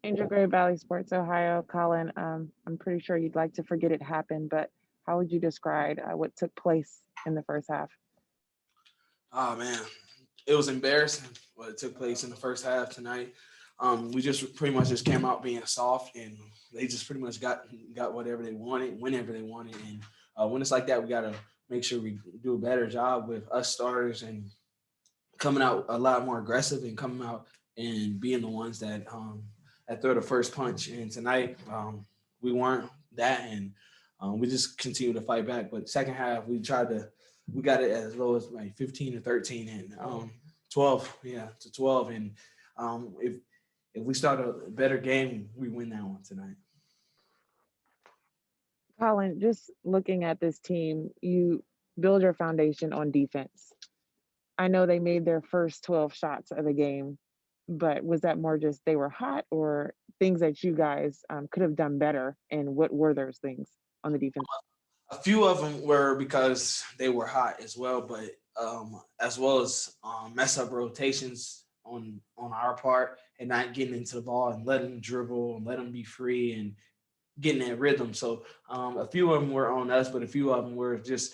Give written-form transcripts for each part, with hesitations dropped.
Angel Grove Valley Sports Ohio, Colin. I'm pretty sure you'd like to forget it happened, but how would you describe what took place in the first half? Oh man, it was embarrassing what took place in the first half tonight. We just pretty much just came out being soft, and they just pretty much got whatever they wanted, whenever they wanted. And when it's like that, we gotta make sure we do a better job with us starters and coming out a lot more aggressive and coming out and being the ones that throw the first punch. And tonight we weren't that, and we just continue to fight back. But second half we got it as low as like 15 to 13 and 12, yeah, to 12. And if we start a better game, we win that one tonight. Colin, just looking at this team, you build your foundation on defense. I know they made their first 12 shots of the game, but was that more just they were hot or things that you guys could have done better? And what were those things on the defense? A few of them were because they were hot as well, but as well as mess up rotations on our part and not getting into the ball and letting them dribble and let them be free and getting that rhythm. So a few of them were on us, but a few of them were just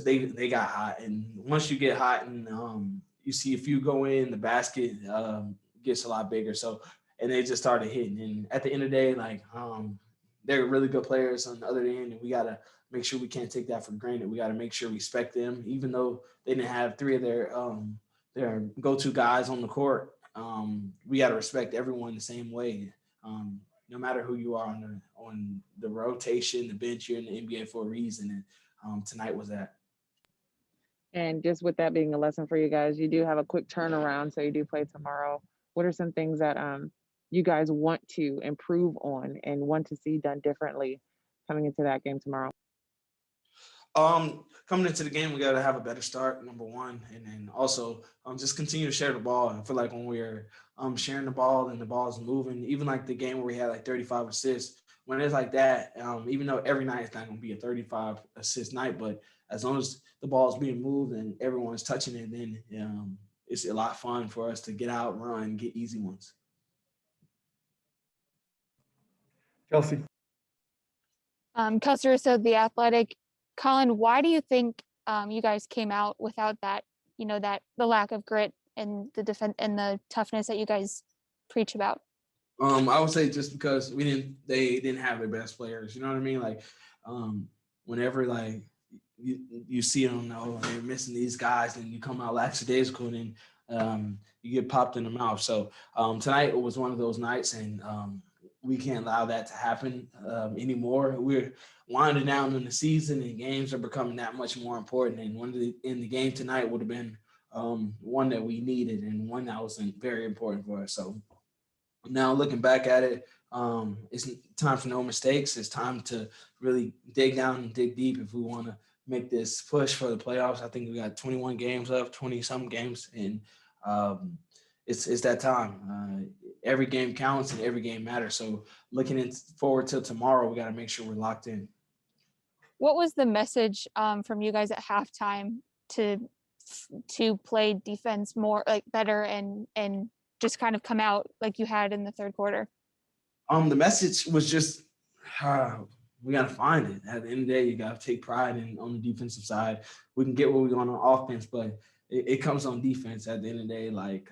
they got hot. And once you get hot and you see a few go in, the basket gets a lot bigger. So and they just started hitting. And at the end of the day, like they're really good players on the other end, and we gotta make sure we can't take that for granted. We gotta make sure we respect them, even though they didn't have three of their go-to guys on the court. We gotta respect everyone the same way. No matter who you are on the rotation, the bench, you're in the NBA for a reason. And tonight was that. And just with that being a lesson for you guys, you do have a quick turnaround, so you do play tomorrow. What are some things that you guys want to improve on and want to see done differently coming into that game tomorrow? Coming into the game, we got to have a better start, number one, and then also just continue to share the ball. I feel like when we're sharing the ball and the ball's moving, even like the game where we had like 35 assists, when it's like that, even though every night it's not going to be a 35 assist night, but as long as the ball's being moved and everyone's touching it, then it's a lot of fun for us to get out, run, get easy ones. Chelsea. Custer, so the Athletic. Colin, why do you think you guys came out without that, that the lack of grit and the defense and the toughness that you guys preach about? I would say just because they didn't have their best players. You know what I mean? Like, whenever like you see them, oh, they're missing these guys, and you come out lackadaisical, and then you get popped in the mouth. So tonight was one of those nights, and we can't allow that to happen anymore. We're winding down in the season, and games are becoming that much more important. And in the game tonight would have been one that we needed and one that was very important for us. So now looking back at it, it's time for no mistakes. It's time to really dig down and dig deep if we want to make this push for the playoffs. I think we got 21 games left, 20-some games, and it's that time. Every game counts and every game matters. So looking forward to tomorrow, we got to make sure we're locked in. What was the message from you guys at halftime to play defense more like better and just kind of come out like you had in the third quarter? The message was just we got to find it. At the end of the day, you got to take pride on the defensive side. We can get what we want on offense, but it comes on defense at the end of the day. Like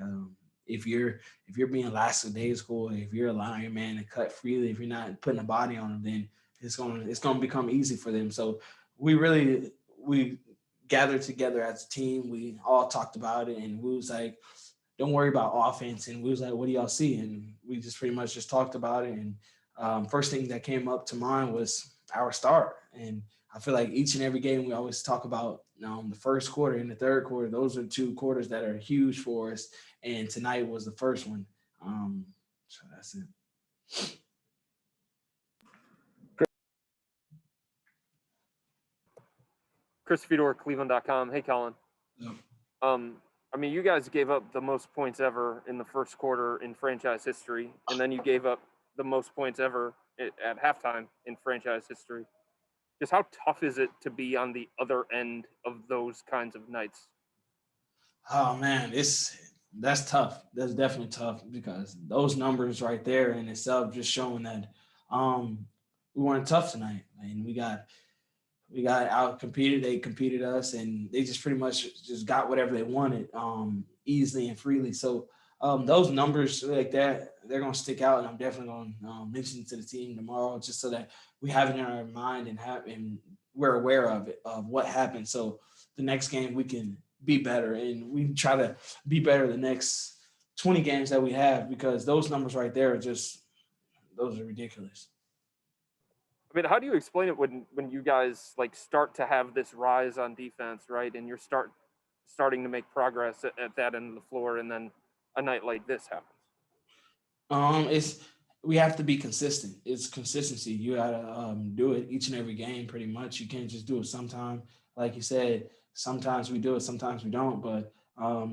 if you're being lackadaisical, if you're allowing your man to cut freely, if you're not putting a body on him, then it's gonna become easy for them. So we gathered together as a team. We all talked about it, and we was like, don't worry about offense. And we was like, what do y'all see? And we just pretty much just talked about it. And first thing that came up to mind was our start. And I feel like each and every game we always talk about the first quarter and the third quarter. Those are two quarters that are huge for us. And tonight was the first one. So that's it. Chris Fedor, Cleveland.com. Hey, Colin. Yeah. I mean, you guys gave up the most points ever in the first quarter in franchise history, and then you gave up the most points ever at halftime in franchise history. Just how tough is it to be on the other end of those kinds of nights? Oh man, it's That's tough. That's definitely tough because those numbers right there in itself just showing that we weren't tough tonight. And we got out competed. They competed us, and they just pretty much just got whatever they wanted easily and freely. So those numbers like that, they're gonna stick out, and I'm definitely gonna mention it to the team tomorrow, just so that we have it in our mind and we're aware of it, of what happened. So the next game we can be better, and we try to be better the next 20 games that we have, because those numbers right there are just, those are ridiculous. I mean, how do you explain it when you guys like start to have this rise on defense, right? And you're starting to make progress at that end of the floor, and then a night like this happens. It's we have to be consistent. It's consistency. You gotta do it each and every game, pretty much. You can't just do it sometime. Like you said, sometimes we do it, sometimes we don't. But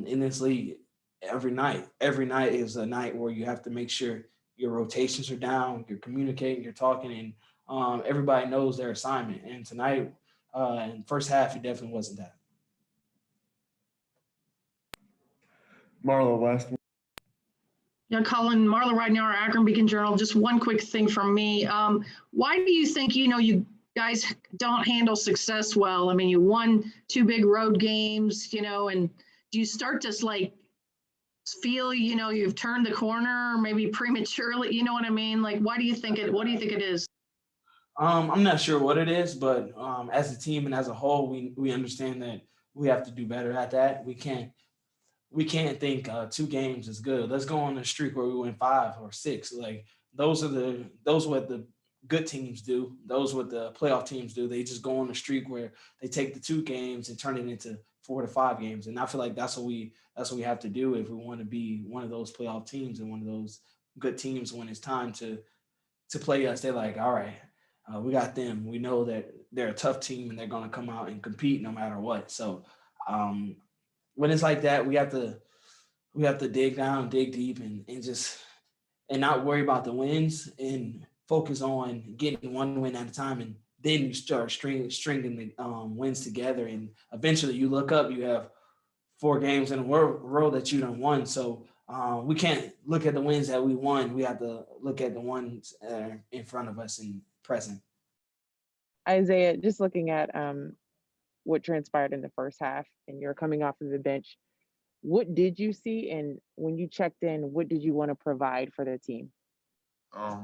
in this league, every night is a night where you have to make sure your rotations are down, you're communicating, you're talking, and everybody knows their assignment. And tonight, in the first half, it definitely wasn't that. Marlo, last one. Yeah, Collin, Marla right now, our Akron Beacon Journal. Just one quick thing from me. Why do you think, you guys don't handle success well? I mean, you won 2 big road games, and do you start to like feel, you've turned the corner maybe prematurely? You know what I mean? Like, what do you think it is? I'm not sure what it is, but as a team and as a whole, we understand that we have to do better at that. We can't think 2 games is good. Let's go on a streak where we win 5 or 6. Like those what the good teams do. Those what the playoff teams do. They just go on a streak where they take the 2 games and turn it into 4 to 5 games. And I feel like that's what we have to do if we want to be one of those playoff teams and one of those good teams when it's time to play us. They're like, all right, we got them. We know that they're a tough team and they're going to come out and compete no matter what. So when it's like that, we have to dig down, dig deep, and just not worry about the wins and focus on getting one win at a time. And then you start stringing the wins together, and eventually you look up, you have 4 games in a row that you done won. So we can't look at the wins that we won. We have to look at the ones in front of us and present. Isaiah, just looking at what transpired in the first half, and you're coming off of the bench, what did you see? And when you checked in, what did you want to provide for the team? I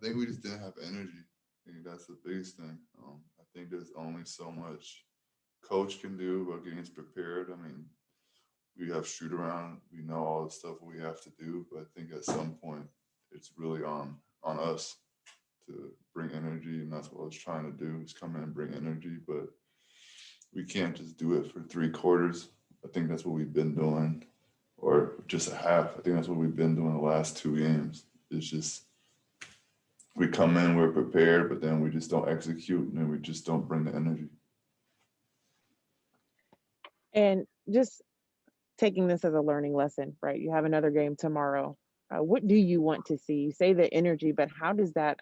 think we just didn't have energy. I think that's the biggest thing. I think there's only so much coach can do about getting us prepared. I mean, we have shoot around, we know all the stuff we have to do, but I think at some point it's really on us to bring energy, and that's what I was trying to do, is come in and bring energy. But we can't just do it for 3 quarters. I think that's what we've been doing, or just a half. I think that's what we've been doing the last 2 games. It's just we come in, we're prepared, but then we just don't execute, and then we just don't bring the energy. And just taking this as a learning lesson, right? You have another game tomorrow. What do you want to see? You say the energy, but how does that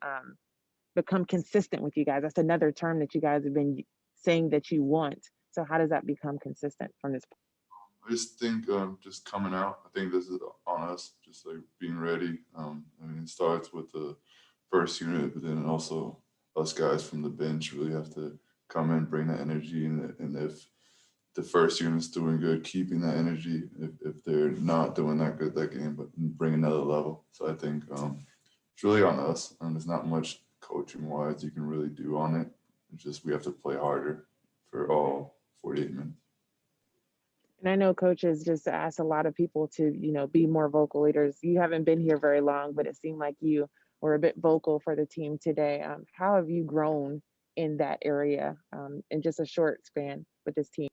become consistent with you guys? That's another term that you guys have been saying that you want. So how does that become consistent from this point? I just think just coming out. I think this is on us, just like being ready. I mean, it starts with the first unit, but then also us guys from the bench really have to come in, bring that energy, and if the first unit's doing good, keeping that energy. If they're not doing that good that game, but bring another level. So I think it's really on us, and there's not much coaching wise you can really do on it. It's just we have to play harder for all 48 minutes. And I know coaches just ask a lot of people to, be more vocal leaders. You haven't been here very long, but it seemed like you were a bit vocal for the team today. How have you grown in that area in just a short span with this team?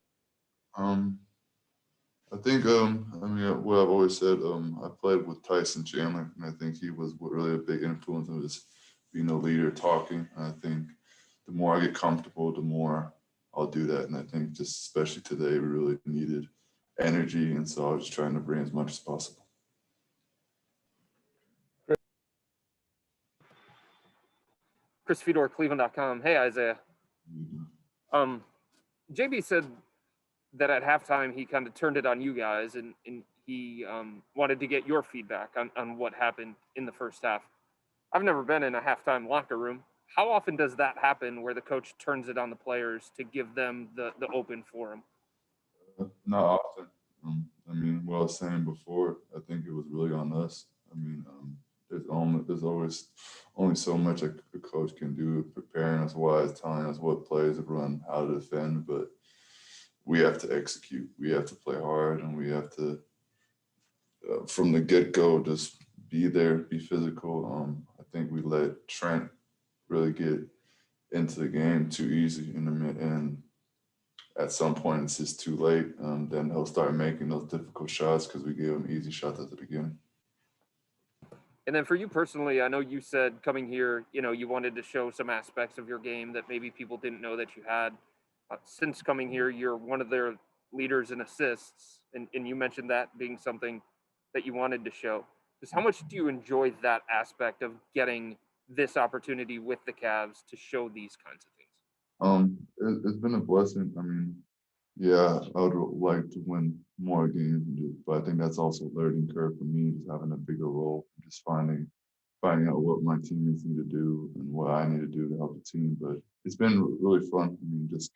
I think, I mean, what I've always said, I played with Tyson Chandler, and I think he was really a big influence of just being a leader, talking. And I think the more I get comfortable, the more I'll do that. And I think just especially today, we really needed energy, and so I was just trying to bring as much as possible. Chris Fedor, Cleveland.com. Hey, Isaiah. JB said that at halftime he kind of turned it on you guys, and he he wanted to get your feedback on what happened in the first half. I've never been in a halftime locker room. How often does that happen where the coach turns it on the players to give them the open forum? Not often. I mean, what I was saying before, I think it was really on us. I mean, there's always only so much a coach can do, preparing us wise, telling us what plays to run, how to defend, but we have to execute. We have to play hard, and we have to, from the get-go, just be there, be physical. I think we let Trent really get into the game too easy and at some point it's just too late. Then he'll start making those difficult shots because we gave him easy shots at the beginning. And then for you personally, I know you said coming here, you wanted to show some aspects of your game that maybe people didn't know that you had. Since coming here, you're one of their leaders in assists, and you mentioned that being something that you wanted to show. Just how much do you enjoy that aspect of getting this opportunity with the Cavs to show these kinds of things? It's been a blessing. I mean, yeah, I would like to win more games, but I think that's also a learning curve for me, just having a bigger role, just finding out what my teammates need to do and what I need to do to help the team. But it's been really fun. I mean, just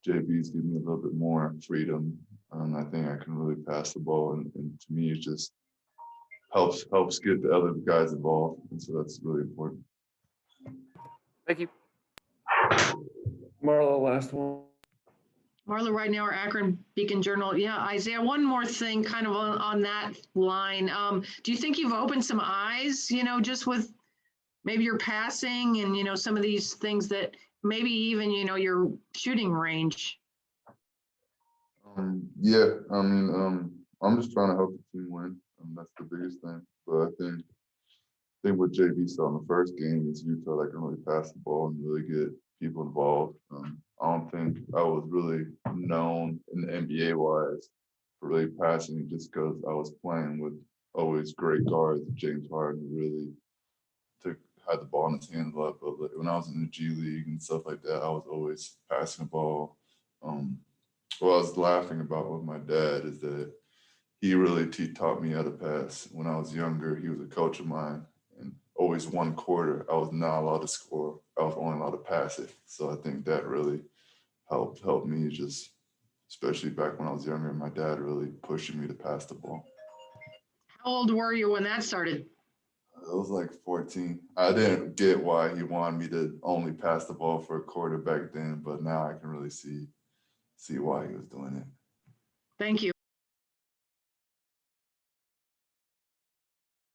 JB's given me a little bit more freedom. I think I can really pass the ball, and to me, it just helps get the other guys involved, and so that's really important. Thank you. Marlo, last one. Marla right now, our Akron Beacon Journal. Yeah, Isaiah, one more thing kind of on that line. Do you think you've opened some eyes, just with maybe your passing and, some of these things that maybe even, your shooting range? Yeah, I mean, I'm just trying to help the team win. That's the biggest thing. But I think what JB saw in the first game is Utah that can really pass the ball and really get people involved. I don't think I was really known in the NBA wise for really passing just because I was playing with always great guards. James Harden really had the ball in his hands a lot. But when I was in the G League and stuff like that, I was always passing the ball. What I was laughing about with my dad is that he really taught me how to pass. When I was younger, he was a coach of mine, and always one quarter, I was not allowed to score. I was only allowed to pass it. So I think that really helped me, just especially back when I was younger. My dad really pushing me to pass the ball. How old were you when that started? I was like 14. I didn't get why he wanted me to only pass the ball for a quarter back then, but now I can really see why he was doing it. Thank you.